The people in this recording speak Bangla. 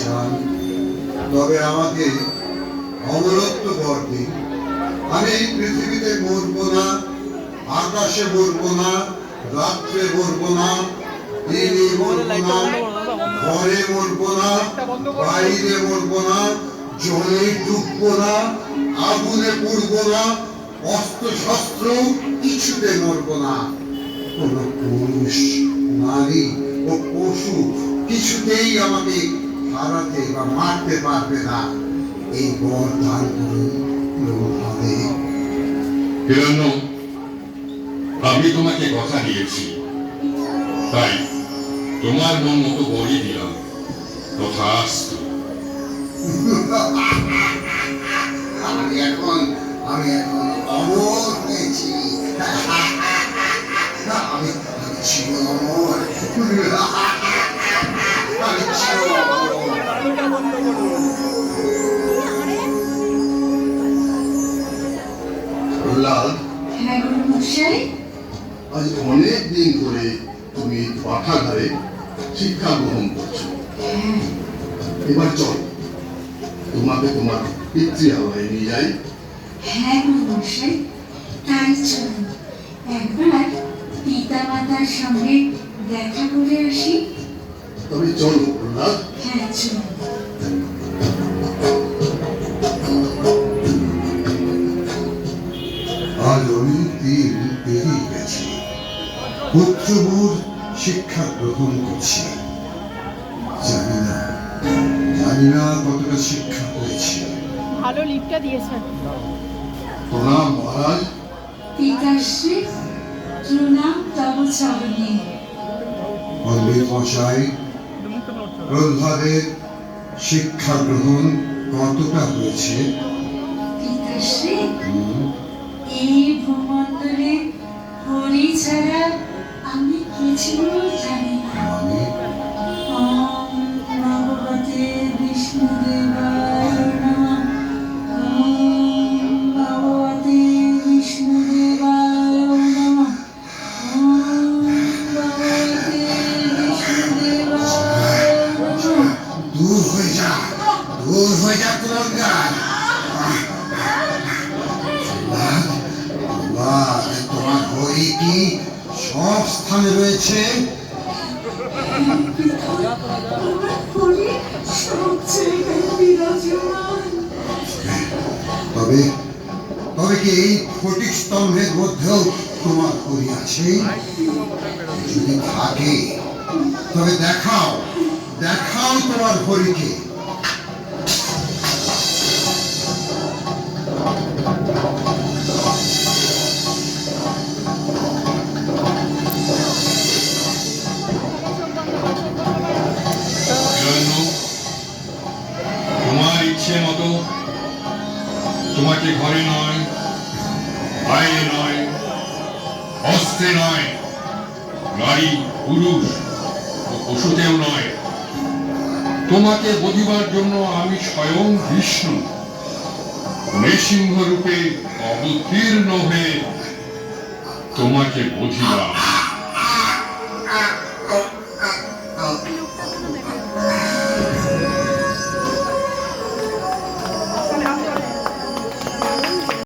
চান তবে আমাকে অমরত্ব বর দিন। আমি এই পৃথিবীতে মরব না, আকাশে মরব না, রাত্রে মরব না, দিনে মরব না, ঘরে মরব না, বাইরে মরব না, জলে ডুবব না, আগুনে পড়ব না, অস্ত্র শস্ত্র কিছুতে মরব না। কোন পুরুষ, নারী ও পশু কিছুতেই আমাকে হারাতে বা মারতে পারবে না। এই বর দান করুন প্রভুভাবে। হিরণ্য, আমি তোমাকে কথা দিয়েছি, তাই তোমার মন মতো বরই দিলাম। তথাস্তু। আমি এখন অমর হয়েছি। আমি ছিল অমর। আমি ছিল লাল, হ্যাঁ গুরুমশাই। আজ অনেক দিন ধরে তুমি পাঠাগারে শিক্ষা গ্রহণ করছো। হ্যাঁ এবার চল, তোমাকে তোমার পিতৃালয়ে নিয়ে যাই। হ্যাঁ গুরুমশাই, তাই চলুন একবার পিতা মাতার সঙ্গে দেখা করে আসি। তবে চলো প্রহ্লাদ। হ্যাঁ চলুন। আজ অনেক দিন পেরিয়ে গেছে, পুত্রবোধ শিক্ষা গ্রহণ করছি। জানি না কতটা শিক্ষা পেয়েছি। ভালো লিফটটা দিয়েছেন। প্রণাম মহারাজ। পিতাশ্রী প্রণাম তব চরণে। পণ্ডিত মশাই, প্রহ্লাদের শিক্ষা গ্রহণ কতটা হয়েছে? পিতাশ্রী এই ভূমণ্ডলে হরি ছাড়া আমি কিছু জানি না। মানে ওম ভগবতে বিষ্ণুদেবায় নমঃ। ওম ভগবতে বিষ্ণুদেবায় নমঃ। ওম ভগবতে বিষ্ণুদেবায় নমঃ। দূর হয়ে যা কুরঙ্গার। তোমার হরি কি সব স্থানে রয়েছে? হরি সব জায়গায় বিরাজমান। তবে কি এই ফটিক স্তম্ভের মধ্যেও তোমার হরি আছে? যদি থাকে তবে দেখাও তোমার হরিকে। হিরণ্য, তোমার ইচ্ছে মতো তোমাকে ঘরে নয়, বাইরে নয়, অস্ত্রে নয়, নারী পুরুষ ও পশুতেও নয়, তোমাকে বধিবার জন্য আমি স্বয়ং বিষ্ণু নৃসিংহ রূপে অবতীর্ণ হয়ে তোমাকে বধিলাম।